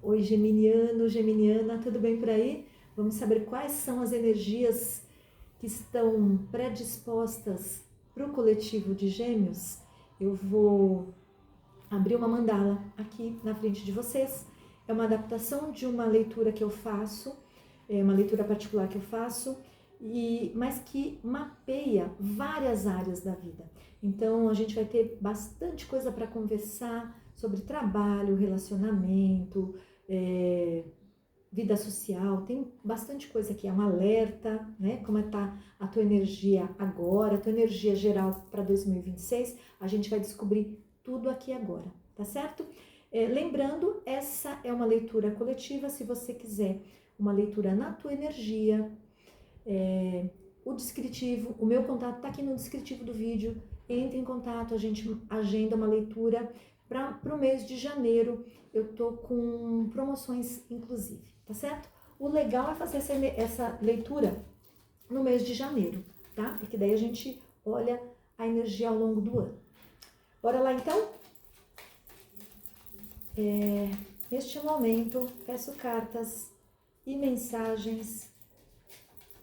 Oi, geminiano, geminiana, tudo bem por aí? Vamos saber quais são as energias que estão predispostas para o coletivo de Gêmeos. Eu vou abrir uma mandala aqui na frente de vocês. É uma adaptação de uma leitura que eu faço, é uma leitura particular que eu faço, mas que mapeia várias áreas da vida. Então a gente vai ter bastante coisa para conversar sobre trabalho, relacionamento, vida social, tem bastante coisa aqui, é um alerta, né? Como está a tua energia agora, a tua energia geral para 2026, a gente vai descobrir tudo aqui agora, tá certo? Lembrando, essa é uma leitura coletiva, se você quiser uma leitura na tua energia, o descritivo, o meu contato está aqui no descritivo do vídeo, entre em contato, a gente agenda uma leitura para o mês de janeiro, eu tô com promoções inclusive, tá certo? O legal é fazer essa leitura no mês de janeiro, tá? Porque daí a gente olha a energia ao longo do ano. Bora lá então? Neste momento, peço cartas e mensagens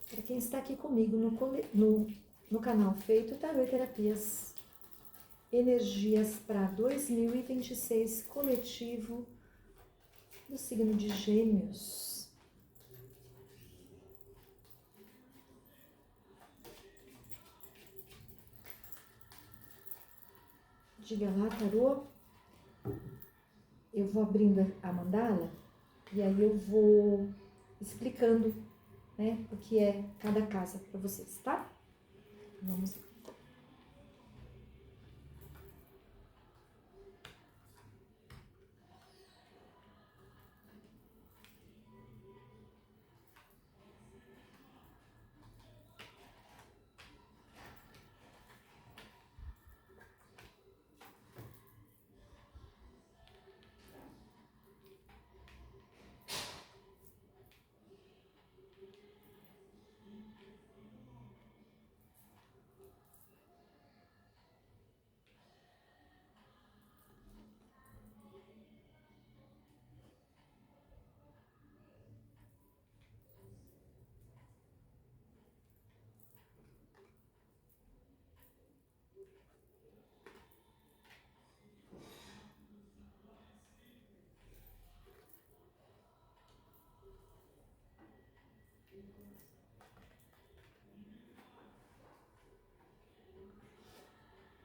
para quem está aqui comigo no canal Feito Tarô e Terapias. Energias para 2026 coletivo do signo de Gêmeos. Diga lá, tarô. Eu vou abrindo a mandala e aí eu vou explicando, né, o que é cada casa para vocês, tá? Vamos lá.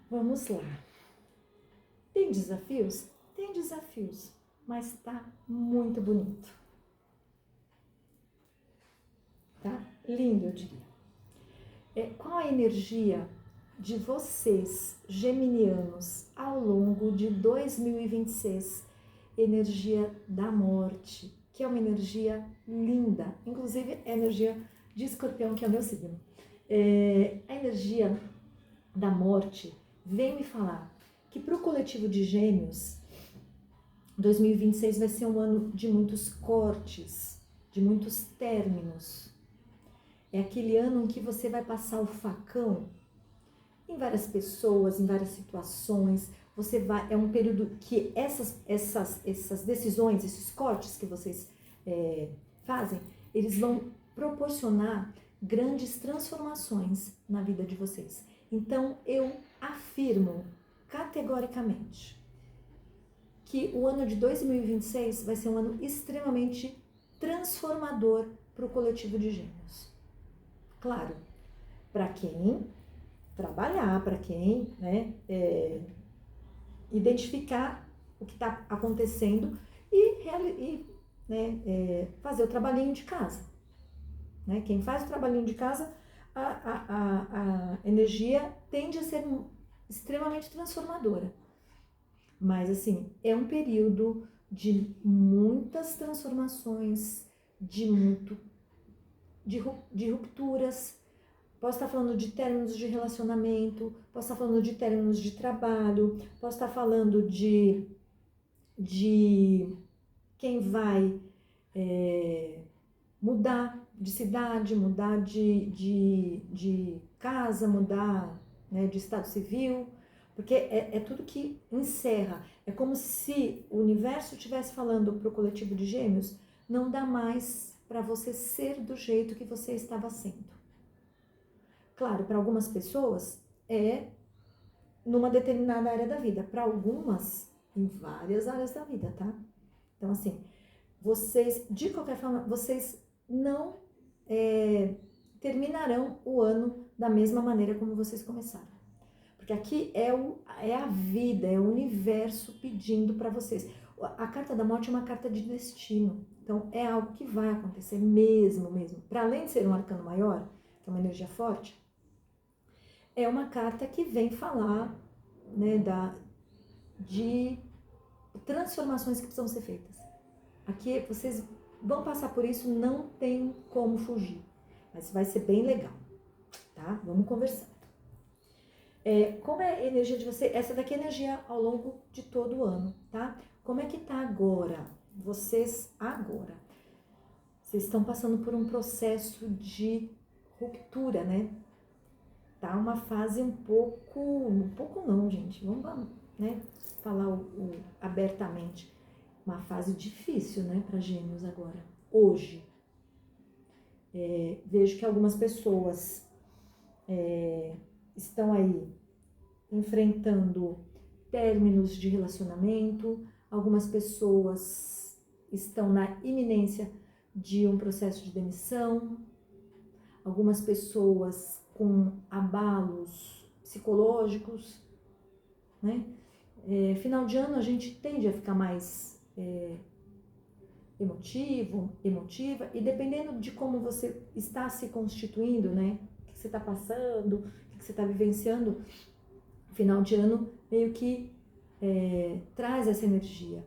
Vamos lá. Tem desafios? Tem desafios, mas tá muito bonito. Tá? Lindo, eu diria. Qual a energia de vocês, geminianos, ao longo de 2026? Energia da morte, que é uma energia linda. Inclusive, é a energia de Escorpião, que é o meu signo. A energia da morte vem me falar que para o coletivo de Gêmeos, 2026 vai ser um ano de muitos cortes, de muitos términos. É aquele ano em que você vai passar o facão em várias pessoas, em várias situações. É um período que essas decisões, esses cortes que vocês fazem, eles vão proporcionar grandes transformações na vida de vocês. Então, eu afirmo categoricamente que o ano de 2026 vai ser um ano extremamente transformador para o coletivo de Gêmeos. Claro, para quem trabalhar, para quem identificar o que está acontecendo e fazer o trabalhinho de casa. Né? Quem faz o trabalhinho de casa, a energia tende a ser extremamente transformadora. Mas, assim, é um período de muitas transformações, de rupturas. Posso estar falando de términos de relacionamento, posso estar falando de términos de trabalho, posso estar falando de quem vai mudar de cidade, mudar de casa, mudar, né, de estado civil. Porque é tudo que encerra. É como se o universo estivesse falando para o coletivo de Gêmeos, não dá mais para você ser do jeito que você estava sendo. Claro, para algumas pessoas é numa determinada área da vida, para algumas em várias áreas da vida, tá? Então, assim, vocês, de qualquer forma, vocês não terminarão o ano da mesma maneira como vocês começaram. Porque aqui é a vida, é o universo pedindo para vocês. A carta da morte é uma carta de destino. Então, é algo que vai acontecer mesmo. Para além de ser um arcano maior, que é uma energia forte, é uma carta que vem falar, né, de transformações que precisam ser feitas. Aqui vocês vão passar por isso, não tem como fugir. Mas vai ser bem legal, tá? Vamos conversar. Como é a energia de você? Essa daqui é a energia ao longo de todo o ano, tá? Como é que tá agora? Vocês estão passando por um processo de ruptura, né? Tá uma fase um pouco não, gente. Vamos, né, falar abertamente. Uma fase difícil, né, para Gêmeos agora. Hoje, vejo que algumas pessoas estão aí enfrentando términos de relacionamento, algumas pessoas estão na iminência de um processo de demissão, algumas pessoas com abalos psicológicos, né? Final de ano a gente tende a ficar mais emotiva, e dependendo de como você está se constituindo, né? O que você está passando, o que você está vivenciando, final de ano meio que traz essa energia.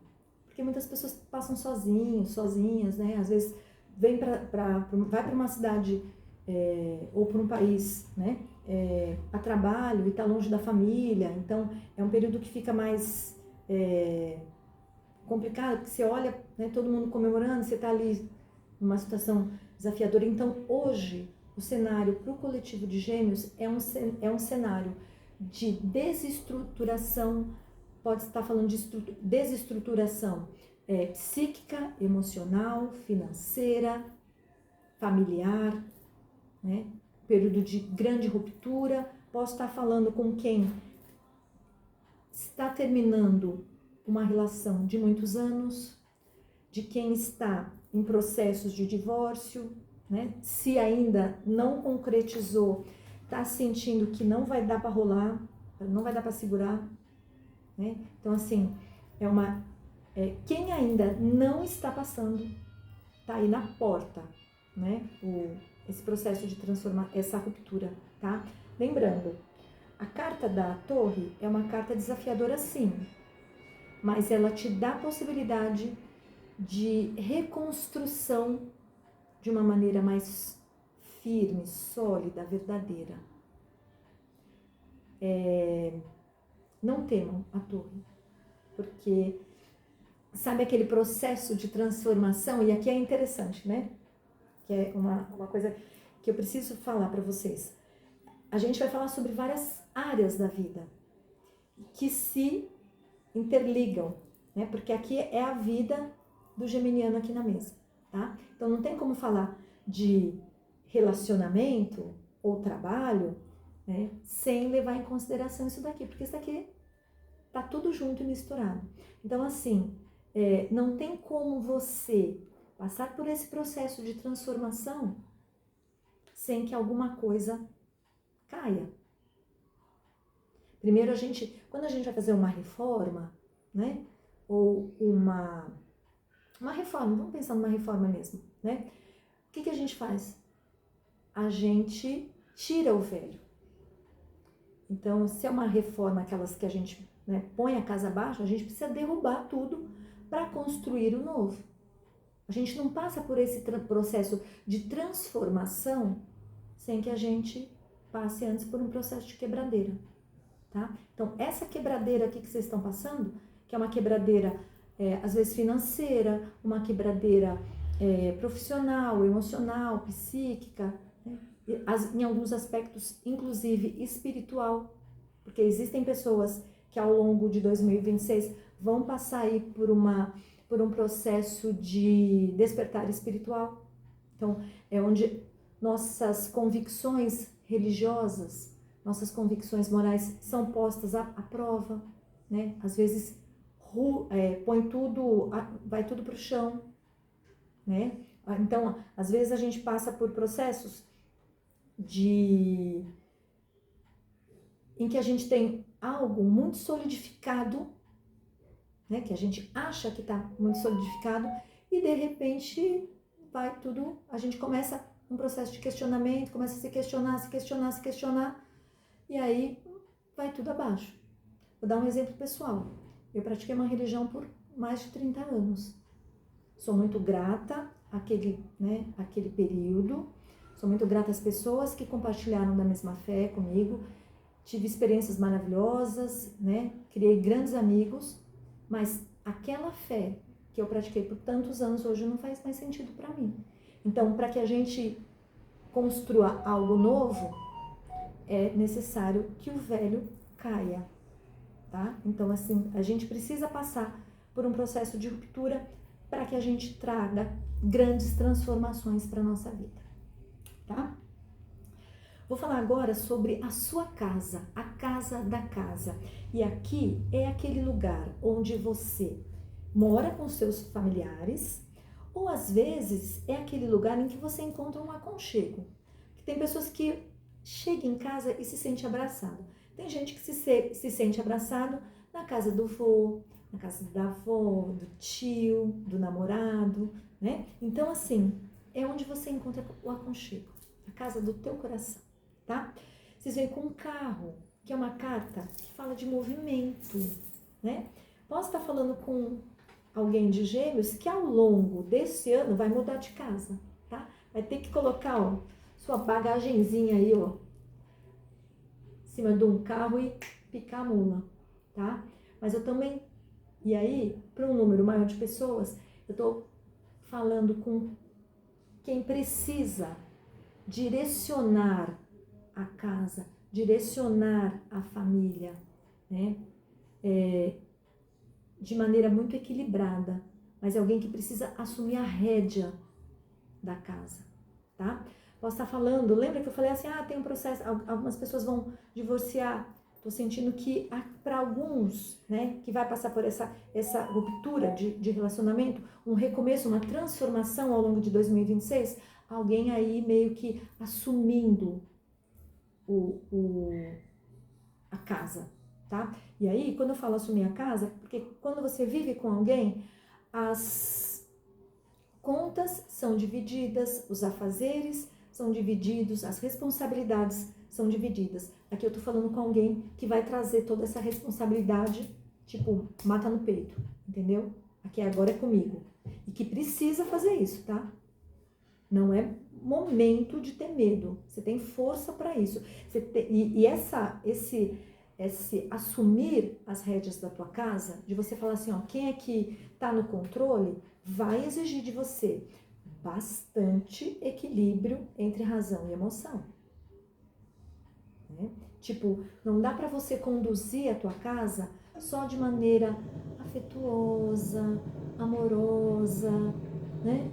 Porque muitas pessoas passam sozinhas, né? Às vezes vai para uma cidade ou para um país, né? A trabalho e está longe da família. Então, é um período que fica mais complicado, porque você olha, né, todo mundo comemorando, você está ali numa situação desafiadora. Então, hoje, o cenário para o coletivo de Gêmeos é um cenário de desestruturação, pode estar falando de desestruturação psíquica, emocional, financeira, familiar, né? Período de grande ruptura. Posso estar falando com quem está terminando uma relação de muitos anos, de quem está em processos de divórcio, né? Se ainda não concretizou, está sentindo que não vai dar para rolar, não vai dar para segurar, né? Então, assim, quem ainda não está passando, está aí na porta, né? Esse processo de transformar, essa ruptura, tá? Lembrando, a carta da Torre é uma carta desafiadora, sim, mas ela te dá a possibilidade de reconstrução de uma maneira mais firme, sólida, verdadeira. Não temam a Torre, porque sabe aquele processo de transformação, e aqui é interessante, né? Que é uma coisa que eu preciso falar para vocês. A gente vai falar sobre várias áreas da vida que se interligam, né? Porque aqui é a vida do geminiano aqui na mesa, tá? Então não tem como falar de relacionamento ou trabalho, né, sem levar em consideração isso daqui, porque isso daqui tá tudo junto e misturado. Então, assim, não tem como você passar por esse processo de transformação sem que alguma coisa caia. Primeiro, quando a gente vai fazer uma reforma, né, ou uma reforma, vamos pensar numa reforma mesmo, né? O que a gente faz? A gente tira o velho. Então, se é uma reforma, aquelas que a gente, né, põe a casa abaixo, a gente precisa derrubar tudo para construir o novo. A gente não passa por esse processo de transformação sem que a gente passe antes por um processo de quebradeira, tá? Então, essa quebradeira aqui que vocês estão passando, que é uma quebradeira, às vezes financeira, uma quebradeira profissional, emocional, psíquica, né? Em alguns aspectos, inclusive espiritual, Porque existem pessoas que ao longo de 2026 vão passar aí por um processo de despertar espiritual. Então, é onde nossas convicções religiosas, nossas convicções morais são postas à prova, né? Às vezes vai tudo para o chão, né? Então, às vezes a gente passa por processos em que a gente tem algo muito solidificado, né? Que a gente acha que está muito solidificado e de repente vai tudo, a gente começa um processo de questionamento, começa a se questionar e aí vai tudo abaixo. Vou dar um exemplo pessoal. Eu pratiquei uma religião por mais de 30 anos. Sou muito grata àquele período. Sou muito grata às pessoas que compartilharam da mesma fé comigo. Tive experiências maravilhosas, né? Criei grandes amigos, mas aquela fé que eu pratiquei por tantos anos hoje não faz mais sentido para mim. Então, para que a gente construa algo novo, é necessário que o velho caia, tá? Então, assim, a gente precisa passar por um processo de ruptura para que a gente traga grandes transformações para a nossa vida, tá? Vou falar agora sobre a sua casa, a casa da casa. E aqui é aquele lugar onde você mora com seus familiares, ou às vezes é aquele lugar em que você encontra um aconchego. Tem pessoas que chegam em casa e se sente abraçado. Tem gente que se sente abraçado na casa do vô, na casa da avó, do tio, do namorado, né? Então, assim, é onde você encontra o aconchego, a casa do teu coração, tá? Vocês veem com um carro, que é uma carta que fala de movimento, né? Posso estar falando com alguém de Gêmeos que ao longo desse ano vai mudar de casa, tá? Vai ter que colocar, ó, sua bagagenzinha aí, ó, em cima de um carro e picar a mula, tá? Mas eu também, e aí, para um número maior de pessoas, eu tô falando com quem precisa direcionar a casa, direcionar a família, né? De maneira muito equilibrada, mas é alguém que precisa assumir a rédea da casa, tá? Posso estar falando, lembra que eu falei assim, tem um processo, algumas pessoas vão divorciar. Tô sentindo que para alguns, né, que vai passar por essa ruptura de relacionamento, um recomeço, uma transformação ao longo de 2026, alguém aí meio que assumindo a casa, tá? E aí, quando eu falo assumir a casa, porque quando você vive com alguém, as contas são divididas, os afazeres são divididos, as responsabilidades são divididas. Aqui eu tô falando com alguém que vai trazer toda essa responsabilidade, tipo, mata no peito, entendeu? Aqui agora é comigo. E que precisa fazer isso, tá? Não é momento de ter medo. Você tem força para isso. Esse assumir as rédeas da tua casa, de você falar assim, ó, quem é que tá no controle, vai exigir de você bastante equilíbrio entre razão e emoção. Né? Tipo, não dá para você conduzir a tua casa só de maneira afetuosa, amorosa, né?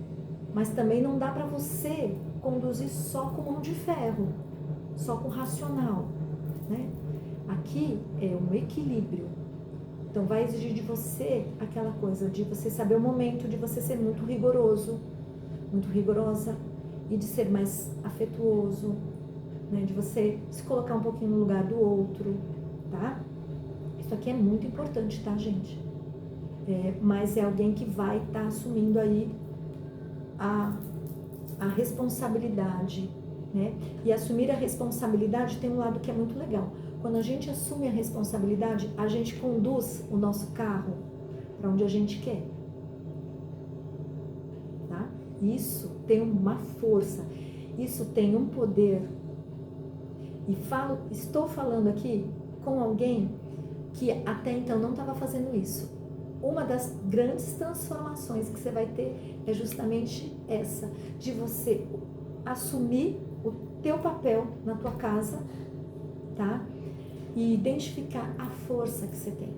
Mas também não dá para você conduzir só com mão de ferro, só com racional, né? Aqui é um equilíbrio. Então vai exigir de você aquela coisa de você saber o momento de você ser muito rigoroso, muito rigorosa, e de ser mais afetuoso, né? De você se colocar um pouquinho no lugar do outro, tá? Isso aqui é muito importante, tá, gente? Mas é alguém que vai estar assumindo aí a responsabilidade, né? E assumir a responsabilidade tem um lado que é muito legal. Quando a gente assume a responsabilidade, a gente conduz o nosso carro para onde a gente quer, tá? Isso tem uma força, isso tem um poder. E estou falando aqui com alguém que até então não estava fazendo isso. Uma das grandes transformações que você vai ter é justamente essa, de você assumir o teu papel na tua casa, tá? e identificar a força que você tem,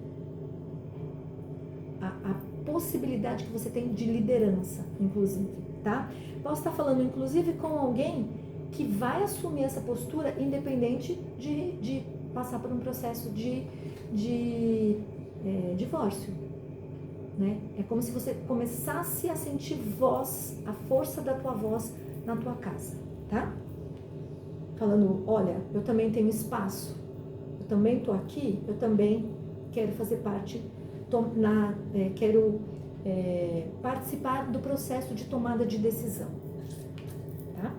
a possibilidade que você tem de liderança, inclusive, tá? Posso estar falando, inclusive, com alguém que vai assumir essa postura independente de passar por um processo de divórcio, né? É como se você começasse a sentir voz, a força da tua voz na tua casa, tá? Falando, olha, eu também tenho espaço, eu também tô aqui, eu também quero fazer parte, quero participar do processo de tomada de decisão, tá?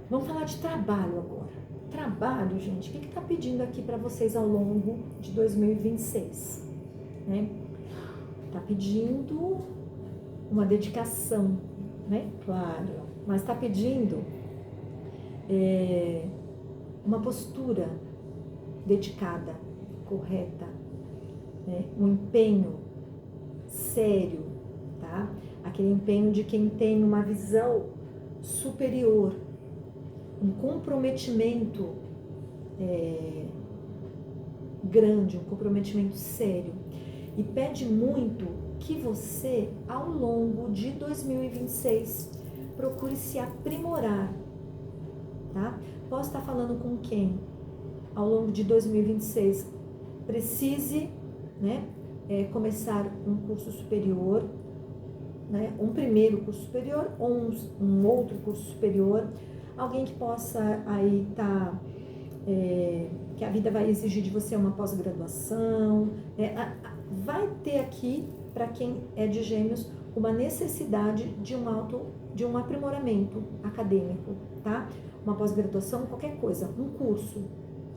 Vamos falar de trabalho agora. Trabalho, gente, o que está pedindo aqui para vocês ao longo de 2026? Né? Está pedindo uma dedicação, né? Claro, mas está pedindo uma postura dedicada, correta, né? Um empenho sério, tá? Aquele empenho de quem tem uma visão superior, um comprometimento grande, um comprometimento sério. E pede muito que você, ao longo de 2026, procure se aprimorar, tá? Posso estar falando com quem, ao longo de 2026, precise, né, começar um curso superior, né, um primeiro curso superior ou um outro curso superior, alguém que possa aí estar, que a vida vai exigir de você uma pós-graduação, vai ter aqui, para quem é de Gêmeos, uma necessidade de um aprimoramento acadêmico, tá? Uma pós-graduação, qualquer coisa, um curso,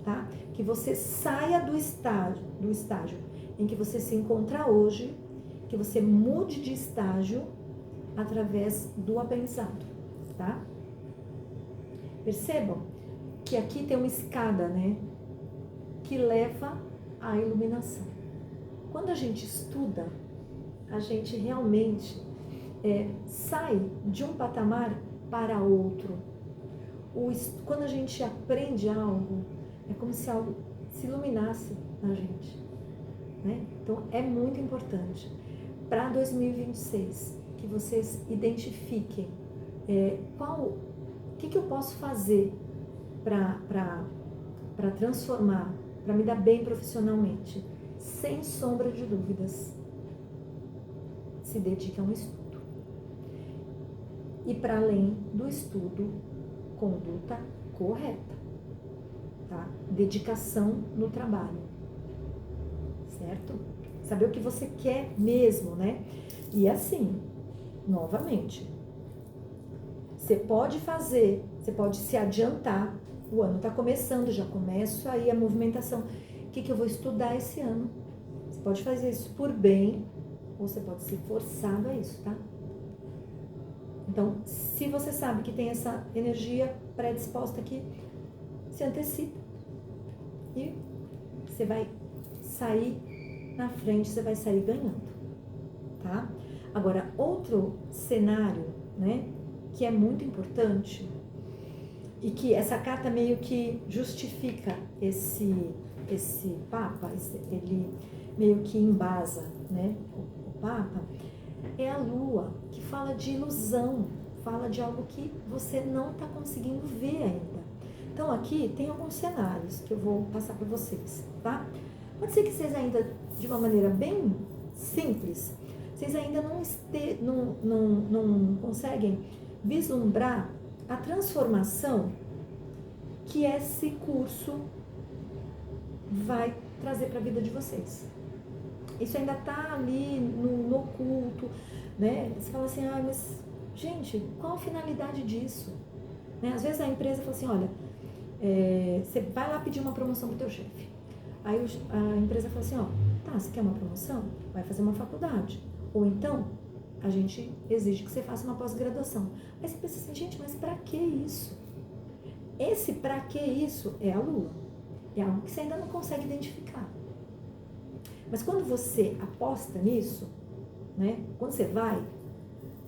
tá? Que você saia do estágio em que você se encontra hoje, que você mude de estágio através do aprendizado, tá? Percebam que aqui tem uma escada, né? Que leva à iluminação. Quando a gente estuda, a gente realmente sai de um patamar para outro. Quando a gente aprende algo, é como se algo se iluminasse na gente, né? Então, é muito importante para 2026 que vocês identifiquem o que eu posso fazer para transformar, para me dar bem profissionalmente. Sem sombra de dúvidas, se dedique a um estudo. E para além do estudo, conduta correta, tá? Dedicação no trabalho, certo? Saber o que você quer mesmo, né? E assim, novamente, você pode fazer, você pode se adiantar, o ano está começando, já começa aí a movimentação. O que eu vou estudar esse ano? Você pode fazer isso por bem, ou você pode ser forçado a isso, tá? Então, se você sabe que tem essa energia predisposta aqui, se antecipa. E você vai sair na frente, você vai sair ganhando, tá? Agora, outro cenário, né, que é muito importante, e que essa carta meio que justifica esse Papa, ele meio que embasa, né, o Papa, é a Lua, que fala de ilusão, fala de algo que você não está conseguindo ver ainda. Então aqui tem alguns cenários que eu vou passar para vocês, tá? Pode ser que vocês ainda, de uma maneira bem simples, vocês ainda não conseguem vislumbrar a transformação que esse curso vai trazer para a vida de vocês. Isso ainda está ali no oculto, né? Você fala assim, mas gente, qual a finalidade disso? Né? Às vezes a empresa fala assim, olha, você vai lá pedir uma promoção para o teu chefe. Aí a empresa fala assim, tá, você quer uma promoção? Vai fazer uma faculdade. Ou então, a gente exige que você faça uma pós-graduação. Aí você pensa assim, gente, mas para que isso? Esse para que isso é a Lua. É algo que você ainda não consegue identificar. Mas quando você aposta nisso, né? Quando você vai,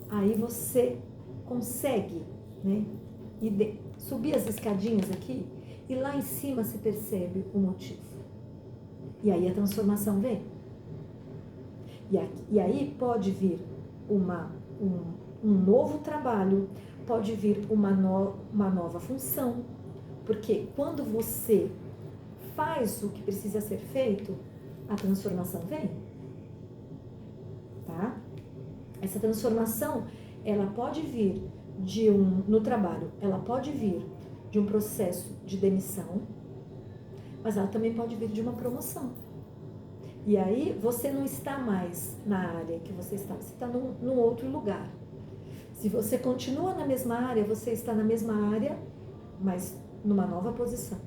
aí você consegue, né? Subir as escadinhas aqui e lá em cima se percebe o motivo. E aí a transformação vem. E aí pode vir um novo trabalho, pode vir uma nova função, porque quando você faz o que precisa ser feito, a transformação vem. Tá? Essa transformação, ela pode vir no trabalho, ela pode vir de um processo de demissão, mas ela também pode vir de uma promoção. E aí você não está mais na área que você está num outro lugar. Se você continua na mesma área, você está na mesma área, mas numa nova posição.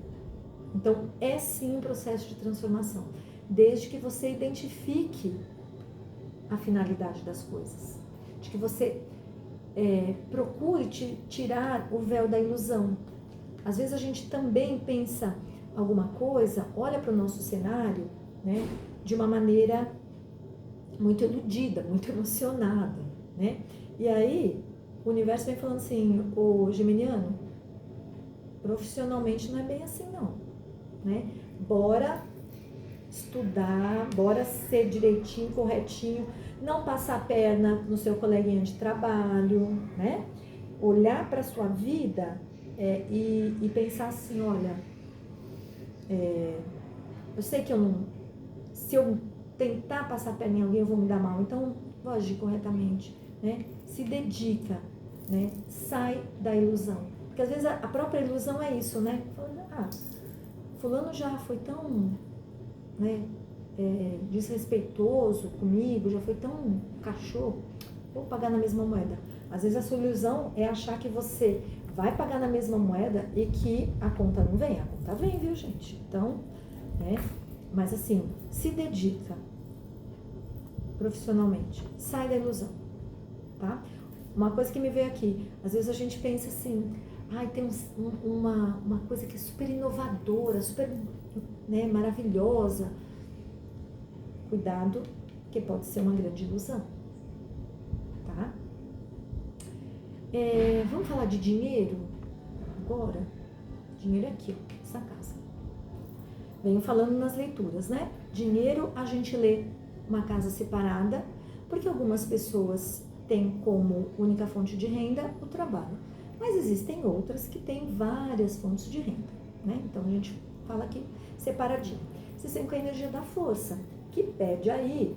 Então, é sim um processo de transformação, desde que você identifique a finalidade das coisas, de que você procure tirar o véu da ilusão. Às vezes a gente também pensa alguma coisa, olha para o nosso cenário, né, de uma maneira muito iludida, muito emocionada, né? E aí o universo vem falando assim: ô geminiano, profissionalmente não é bem assim não, né? Bora estudar, bora ser direitinho, corretinho, não passar a perna no seu coleguinha de trabalho, né? Olhar para a sua vida e pensar assim: olha, eu sei que se eu tentar passar a perna em alguém, eu vou me dar mal, então vou agir corretamente, né? Se dedica, né? Sai da ilusão. Porque às vezes a própria ilusão é isso, né? Fulano já foi tão, né, desrespeitoso comigo, já foi tão cachorro, vou pagar na mesma moeda. Às vezes a sua ilusão é achar que você vai pagar na mesma moeda e que a conta não vem. A conta vem, viu, gente? Então, né? Mas assim, se dedica profissionalmente, sai da ilusão, tá? Uma coisa que me veio aqui, às vezes a gente pensa assim: tem uma coisa que é super inovadora, super, né, maravilhosa. Cuidado, que pode ser uma grande ilusão, tá? Vamos falar de dinheiro agora? Dinheiro é aqui, ó, essa casa. Venho falando nas leituras, né? Dinheiro, a gente lê uma casa separada, porque algumas pessoas têm como única fonte de renda o trabalho. Mas existem outras que têm várias fontes de renda, né? Então a gente fala aqui separadinho. Vocês têm com a energia da força, que pede aí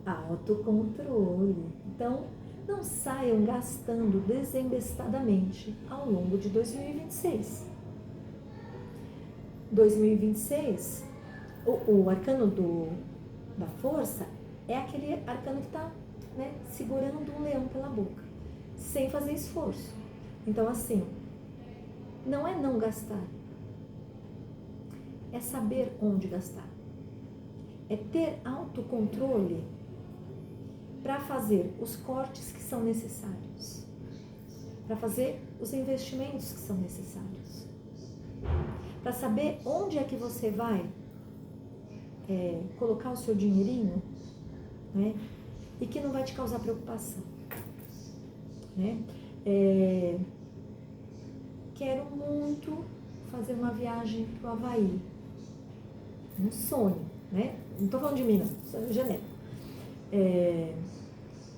autocontrole. Então, não saiam gastando desembestadamente ao longo de 2026. 2026, o arcano da força é aquele arcano que está, né, segurando um leão pela boca, sem fazer esforço. Então, assim, não é não gastar, é saber onde gastar. É ter autocontrole para fazer os cortes que são necessários, para fazer os investimentos que são necessários, para saber onde é que você vai colocar o seu dinheirinho, né, e que não vai te causar preocupação, né? Quero muito fazer uma viagem para o Havaí, um sonho, né? Não estou falando de mim, não, sou genérico.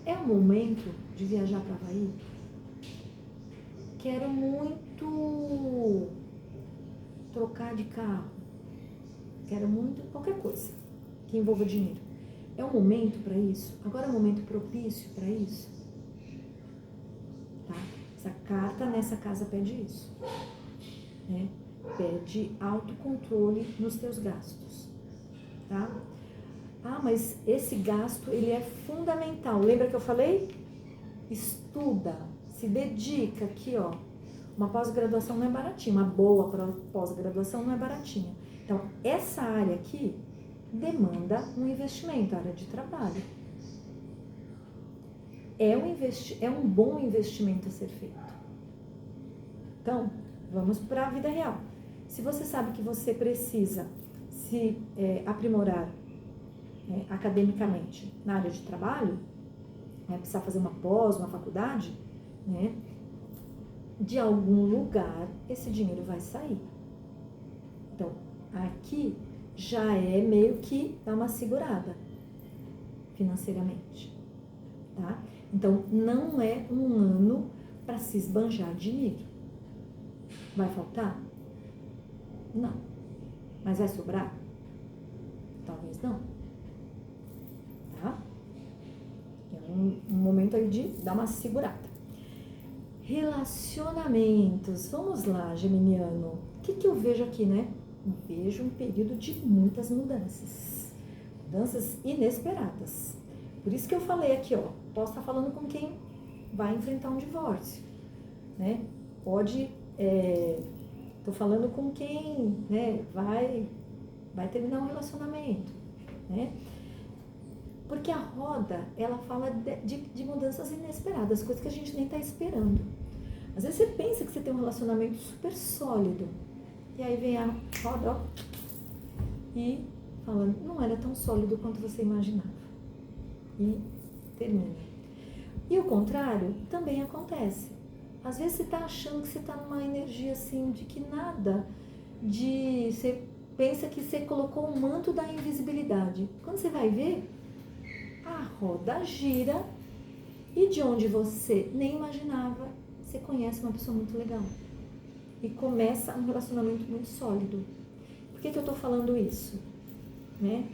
É o momento de viajar para o Havaí? Quero muito trocar de carro. Quero muito qualquer coisa que envolva dinheiro. É o momento para isso? Agora é o momento propício para isso? Tá? Essa carta nessa casa pede isso, né? Pede autocontrole nos teus gastos, tá? Mas esse gasto, ele é fundamental. Lembra que eu falei? Estuda, se dedica aqui, ó. Uma pós-graduação não é baratinha, uma boa pós-graduação não é baratinha. Então, essa área aqui demanda um investimento, área de trabalho. É um bom investimento a ser feito. Então, vamos para a vida real. Se você sabe que você precisa se aprimorar academicamente na área de trabalho, precisar fazer uma pós, uma faculdade, né, de algum lugar esse dinheiro vai sair. Então, aqui já é meio que dá uma segurada financeiramente, tá? Então, não é um ano para se esbanjar dinheiro. Vai faltar? Não. Mas vai sobrar? Talvez não. Tá? É um momento aí de dar uma segurada. Relacionamentos. Vamos lá, geminiano. O que eu vejo aqui, né? Vejo um período de muitas mudanças. Mudanças inesperadas. Por isso que eu falei aqui, ó. Posso estar falando com quem vai enfrentar um divórcio, né? Pode... tô falando com quem, né, vai terminar um relacionamento, né? Porque a roda, ela fala de mudanças inesperadas, coisas que a gente nem está esperando. Às vezes você pensa que você tem um relacionamento super sólido, e aí vem a roda, ó, e fala, não era tão sólido quanto você imaginava. E termina. E o contrário também acontece. Às vezes você está achando que você está numa energia assim, de que nada, você pensa que você colocou o manto da invisibilidade. Quando você vai ver, a roda gira e de onde você nem imaginava, você conhece uma pessoa muito legal. E começa um relacionamento muito sólido. Por que eu estou falando isso? Né?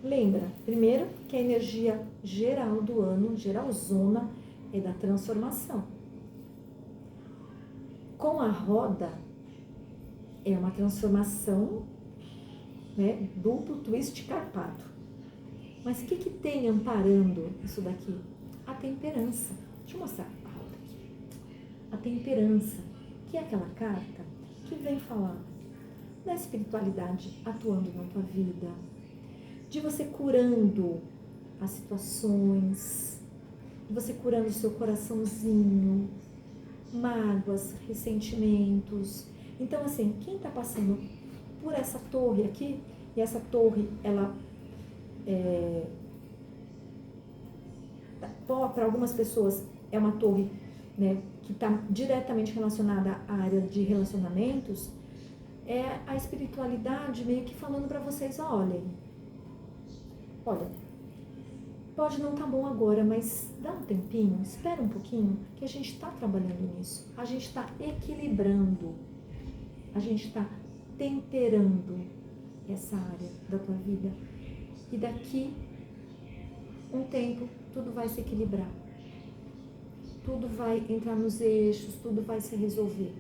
Lembra, primeiro, que a energia geral do ano, geralzona, é da transformação. Com a roda, é uma transformação, né, duplo twist carpado. Mas o que tem amparando isso daqui? A temperança. Deixa eu mostrar a roda aqui. A temperança, que é aquela carta que vem falar da espiritualidade atuando na tua vida, de você curando as situações, de você curando o seu coraçãozinho, mágoas, ressentimentos. Então, assim, quem está passando por essa torre aqui, e essa torre, ela para algumas pessoas é uma torre, né, que está diretamente relacionada à área de relacionamentos, é a espiritualidade meio que falando para vocês, olha, pode não estar bom agora, mas dá um tempinho, espera um pouquinho, que a gente está trabalhando nisso. A gente está equilibrando, a gente está temperando essa área da tua vida. E daqui um tempo, tudo vai se equilibrar. Tudo vai entrar nos eixos, tudo vai se resolver.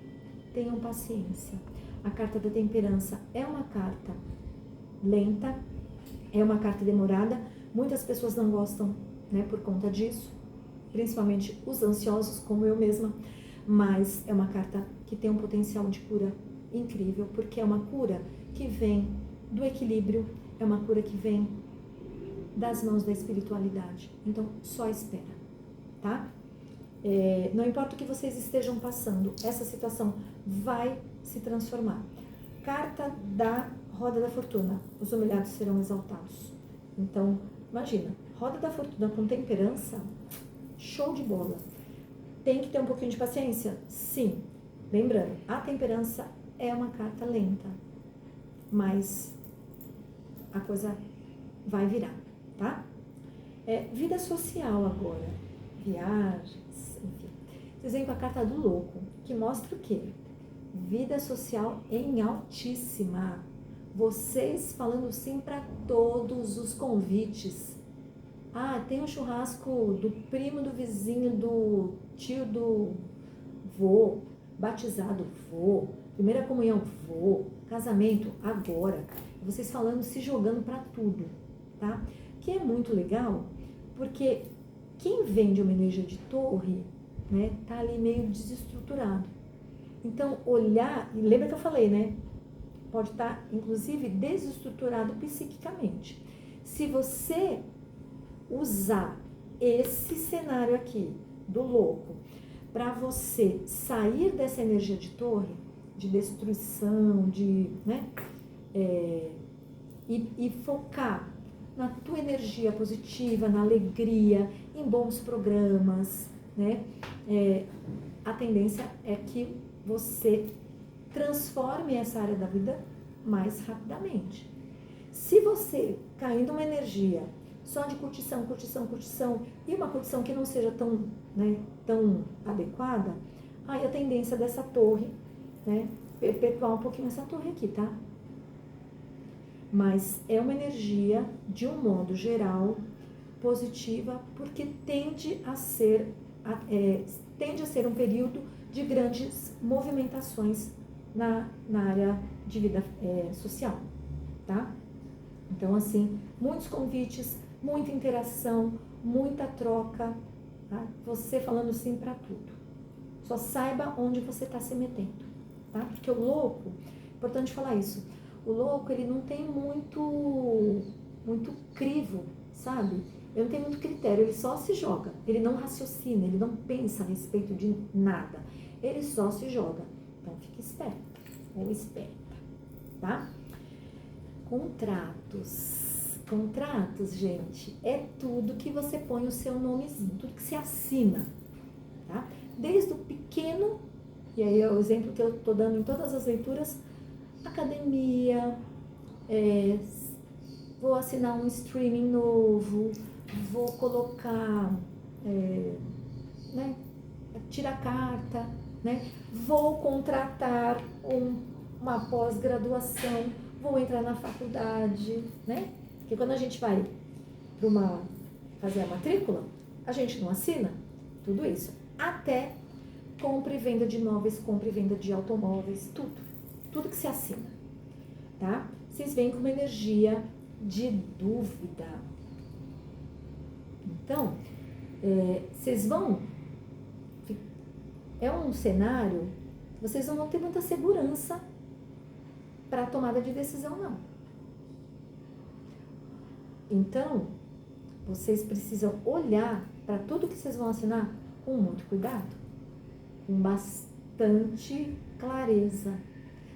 Tenham paciência. A carta da temperança é uma carta lenta, é uma carta demorada. Muitas pessoas não gostam, né, por conta disso, principalmente os ansiosos, como eu mesma, mas é uma carta que tem um potencial de cura incrível, porque é uma cura que vem do equilíbrio, é uma cura que vem das mãos da espiritualidade. Então, só espera, tá? Não importa o que vocês estejam passando, essa situação vai se transformar. Carta da Roda da Fortuna, os humilhados serão exaltados. Então, imagina, Roda da Fortuna com temperança, show de bola. Tem que ter um pouquinho de paciência? Sim. Lembrando, a temperança é uma carta lenta, mas a coisa vai virar, tá? Vida social agora, viagens, enfim. Vocês vêm com a carta do louco, que mostra o quê? Vida social em altíssima. Vocês falando sim para todos os convites. Ah, tem um churrasco do primo, do vizinho, do tio, do vô, batizado, vô, primeira comunhão, vô, casamento, agora. Vocês falando, se jogando para tudo, tá? Que é muito legal, porque quem vem de uma energia de torre, né, tá ali meio desestruturado. Então, olhar, e lembra que eu falei, né? Pode estar, inclusive, desestruturado psiquicamente. Se você usar esse cenário aqui, do louco, para você sair dessa energia de torre, de destruição, de, né? E focar na tua energia positiva, na alegria, em bons programas, né? A tendência é que você transforme essa área da vida mais rapidamente. Se você cair numa energia só de curtição, e uma curtição que não seja tão, né, tão adequada, aí a tendência dessa torre, né, perpetuar um pouquinho essa torre aqui, tá? Mas é uma energia, de um modo geral, positiva, porque tende a ser um período de grandes movimentações na área de vida social, tá? Então, assim, muitos convites, muita interação, muita troca, tá? Você falando sim para tudo. Só saiba onde você está se metendo, tá? Porque o louco, importante falar isso, o louco, ele não tem muito crivo, sabe? Ele não tem muito critério, ele só se joga. Ele não raciocina, ele não pensa a respeito de nada. Ele só se joga. Então, fique esperto ou esperta, tá? Contratos, gente, é tudo que você põe o seu nomezinho, tudo que você assina, tá? Desde o pequeno, e aí é o exemplo que eu tô dando em todas as leituras, academia, vou assinar um streaming novo, vou colocar, né, tirar carta, né, vou contratar uma pós-graduação, vou entrar na faculdade, né? Porque quando a gente vai fazer a matrícula, a gente não assina tudo isso. Até compra e venda de imóveis, compra e venda de automóveis, tudo que se assina, tá? Vocês vêm com uma energia de dúvida. Então, vocês vão... É um cenário, vocês não vão ter muita segurança para a tomada de decisão, não. Então, vocês precisam olhar para tudo que vocês vão assinar com muito cuidado, com bastante clareza,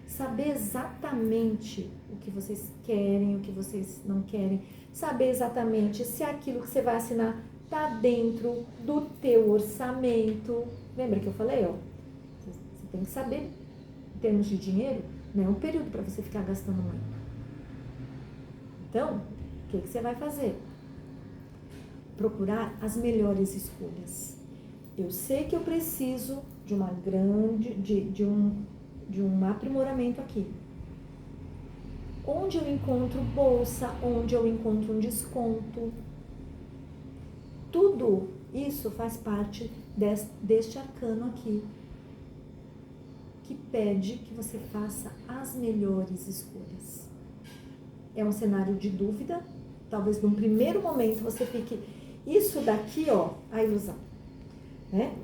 saber exatamente o que vocês querem, o que vocês não querem, saber exatamente se aquilo que você vai assinar está dentro do teu orçamento. Lembra que eu falei, ó? Você tem que saber, em termos de dinheiro, não é um período para você ficar gastando muito. Então, o que você vai fazer? Procurar as melhores escolhas. Eu sei que eu preciso de uma grande, de um aprimoramento aqui. Onde eu encontro bolsa, onde eu encontro um desconto. Tudo isso faz parte deste arcano aqui, que pede que você faça as melhores escolhas. É um cenário de dúvida, talvez num primeiro momento você fique, isso daqui, ó, a ilusão, né?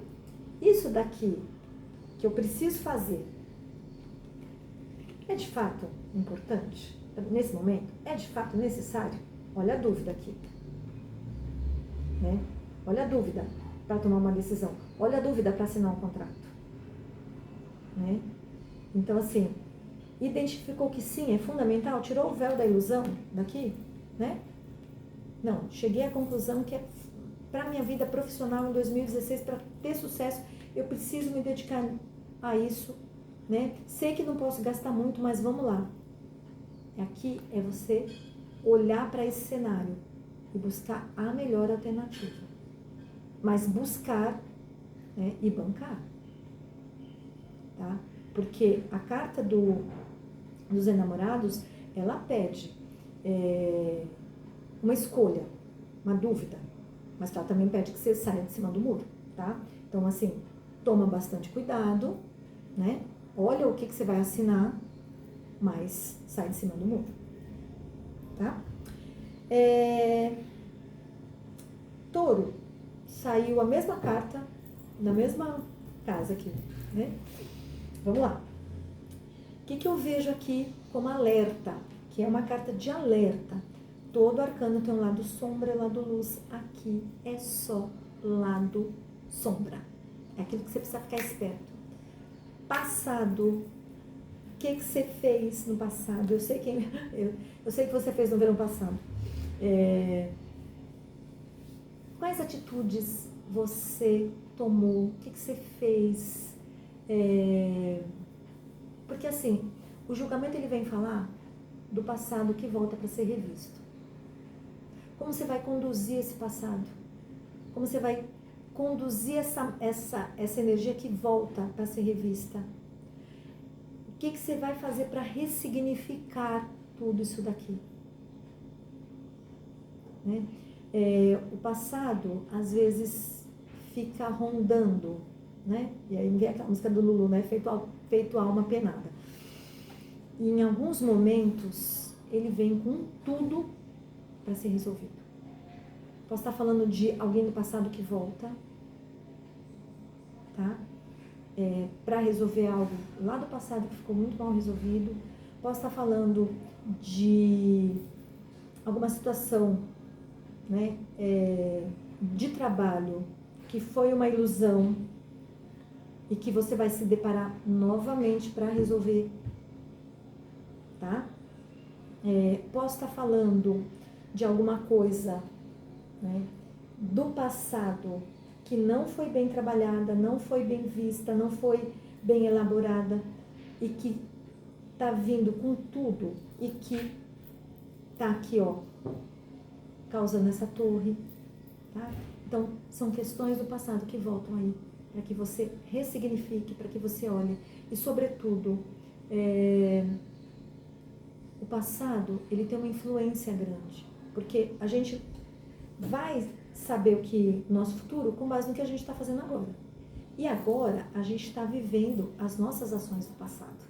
Isso daqui que eu preciso fazer, é de fato importante? Nesse momento, é de fato necessário? Olha a dúvida aqui, né? Olha a dúvida para tomar uma decisão. Olha a dúvida para assinar um contrato, né? Então, assim, identificou que sim, é fundamental, tirou o véu da ilusão daqui, né? Não, cheguei à conclusão que para minha vida profissional em 2016, para ter sucesso, eu preciso me dedicar a isso, né? Sei que não posso gastar muito, mas vamos lá. Aqui é você olhar para esse cenário e buscar a melhor alternativa. Mas buscar, né, e bancar, tá? Porque a carta dos enamorados, ela pede uma escolha, uma dúvida, mas ela também pede que você saia de cima do muro, tá? Então, assim, toma bastante cuidado, né? Olha o que você vai assinar, mas sai de cima do muro, tá? Touro, saiu a mesma carta, na mesma casa aqui, né? Vamos lá. O que eu vejo aqui como alerta? Que é uma carta de alerta. Todo arcano tem um lado sombra e lado luz. Aqui é só lado sombra. É aquilo que você precisa ficar esperto. Passado. O que você fez no passado? Eu sei que você fez no verão passado. Quais atitudes você tomou? O que você fez? Porque assim, o julgamento ele vem falar do passado que volta para ser revisto. Como você vai conduzir esse passado? Como você vai conduzir essa energia que volta para ser revista? O que você vai fazer para ressignificar tudo isso daqui? Né? O passado, às vezes, fica rondando, né? E aí vem aquela música do Lulu, né? Feito alma penada. E em alguns momentos, ele vem com tudo para ser resolvido. Posso estar falando de alguém do passado que volta, tá? Para resolver algo lá do passado que ficou muito mal resolvido. Posso estar falando de alguma situação, né, de trabalho que foi uma ilusão e que você vai se deparar novamente para resolver, tá? Posso estar falando de alguma coisa, né, do passado que não foi bem trabalhada, não foi bem vista, não foi bem elaborada e que tá vindo com tudo e que tá aqui, ó, causando essa torre, tá? Então, são questões do passado que voltam aí, para que você ressignifique, para que você olhe. E, sobretudo, o passado, ele tem uma influência grande, porque a gente vai saber o que nosso futuro com base no que a gente está fazendo agora. E agora, a gente está vivendo as nossas ações do passado.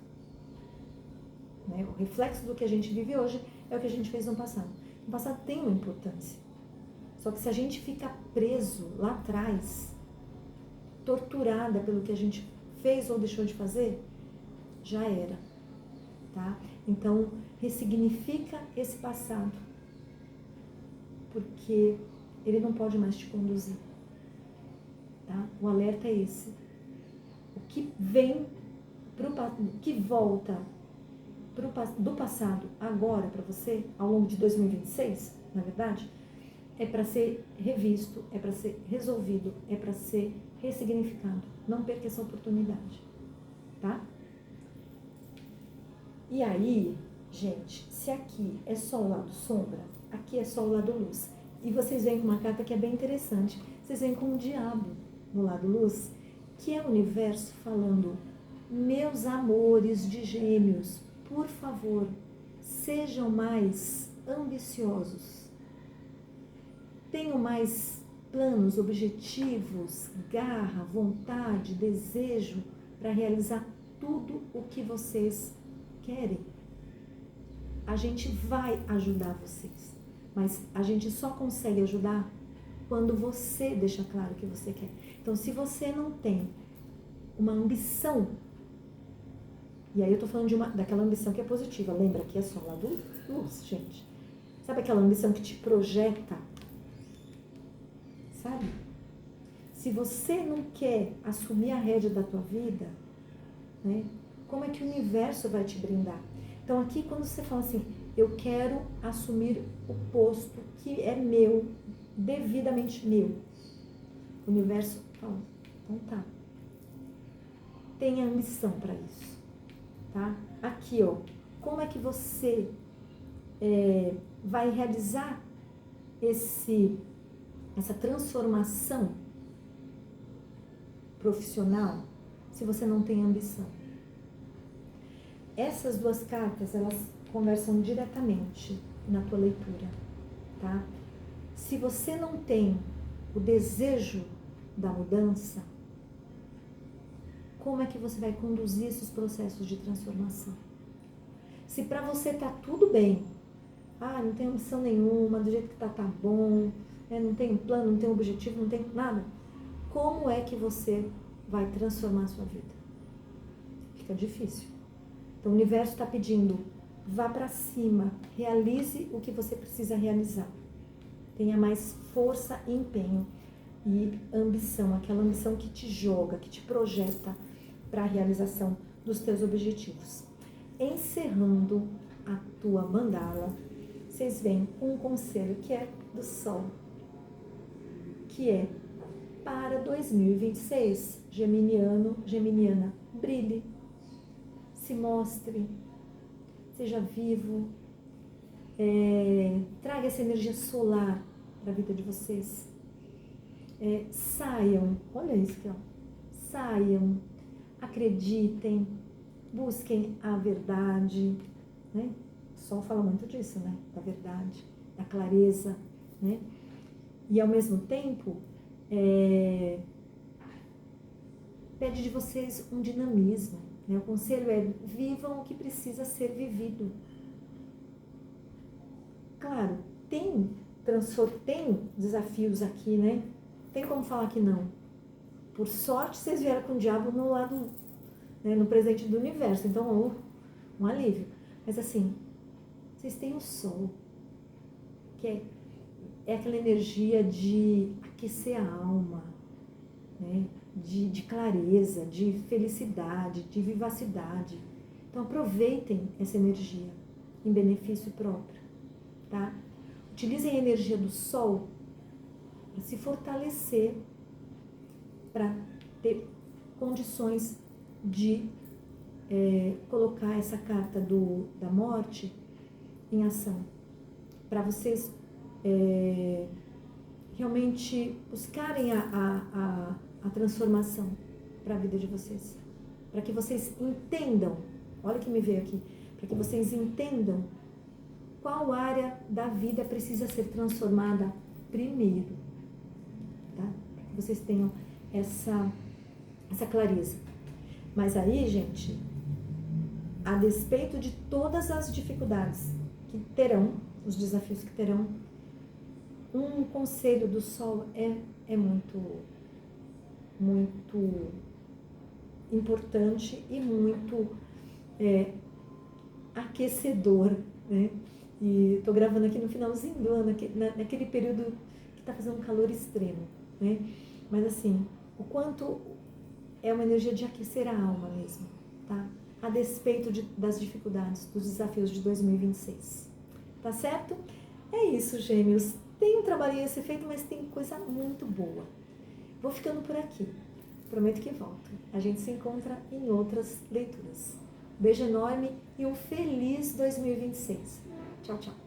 Né? O reflexo do que a gente vive hoje é o que a gente fez no passado. O passado tem uma importância. Só que se a gente fica preso lá atrás, torturada pelo que a gente fez ou deixou de fazer, já era, tá? Então, ressignifica esse passado, porque ele não pode mais te conduzir, tá? O alerta é esse. O que vem, que volta do passado agora para você, ao longo de 2026, na verdade, é para ser revisto, é para ser resolvido, é para ser ressignificado. Não perca essa oportunidade, tá? E aí, gente, se aqui é só o lado sombra, aqui é só o lado luz. E vocês veem com uma carta que é bem interessante. Vocês veem com o diabo no lado luz, que é o universo falando: meus amores de gêmeos, por favor, sejam mais ambiciosos. Tenham mais planos, objetivos, garra, vontade, desejo para realizar tudo o que vocês querem. A gente vai ajudar vocês, mas a gente só consegue ajudar quando você deixa claro o que você quer. Então, se você não tem uma ambição, e aí eu tô falando daquela ambição que é positiva, lembra que é só lá do luz, gente. Sabe aquela ambição que te projeta? Sabe? Se você não quer assumir a rédea da tua vida, né, como é que o universo vai te brindar? Então aqui quando você fala assim, eu quero assumir o posto que é meu, devidamente meu, o universo fala, então tá, tenha ambição para isso, tá? Aqui, ó, como é que você vai realizar essa transformação profissional se você não tem ambição? Essas duas cartas, elas conversam diretamente na tua leitura, tá? Se você não tem o desejo da mudança, como é que você vai conduzir esses processos de transformação? Se para você tá tudo bem, não tem ambição nenhuma, do jeito que tá bom, né? Não tem plano, não tem objetivo, não tem nada, como é que você vai transformar a sua vida? Fica difícil. Então o universo está pedindo, vá para cima, realize o que você precisa realizar. Tenha mais força, empenho e ambição, aquela ambição que te joga, que te projeta para a realização dos teus objetivos. Encerrando a tua mandala, vocês veem um conselho que é do Sol, que é para 2026, geminiano, geminiana, brilhe, se mostre, seja vivo, Traga essa energia solar para a vida de vocês. Saiam, olha isso aqui, ó. Saiam, acreditem, busquem a verdade, né? O Sol fala muito disso, né? Da verdade, da clareza, né? E ao mesmo tempo, pede de vocês um dinamismo, né? O conselho é: vivam o que precisa ser vivido. Claro, tem desafios aqui, né? Tem como falar que não. Por sorte, vocês vieram com o diabo no lado, né, no presente do universo. Então, um alívio. Mas assim, vocês têm o sol, que é aquela energia de aquecer a alma, né? De clareza, de felicidade, de vivacidade. Então, aproveitem essa energia em benefício próprio, tá? Utilizem a energia do sol para se fortalecer, para ter condições de colocar essa carta da morte em ação, para vocês realmente buscarem a transformação para a vida de vocês, para que vocês entendam, olha o que me veio aqui, para que vocês entendam qual área da vida precisa ser transformada primeiro, tá? Para que vocês tenham essa clareza. Mas aí, gente, a despeito de todas as dificuldades que terão, os desafios que terão, um conselho do Sol é muito, muito importante e muito aquecedor, né? E estou gravando aqui no finalzinho do ano, naquele período que está fazendo um calor extremo, né? Mas assim, o quanto é uma energia de aquecer a alma mesmo, tá? A despeito das dificuldades, dos desafios de 2026. Tá certo? É isso, gêmeos. Tem um trabalhinho a ser feito, mas tem coisa muito boa. Vou ficando por aqui. Prometo que volto. A gente se encontra em outras leituras. Beijo enorme e um feliz 2026. Tchau, tchau.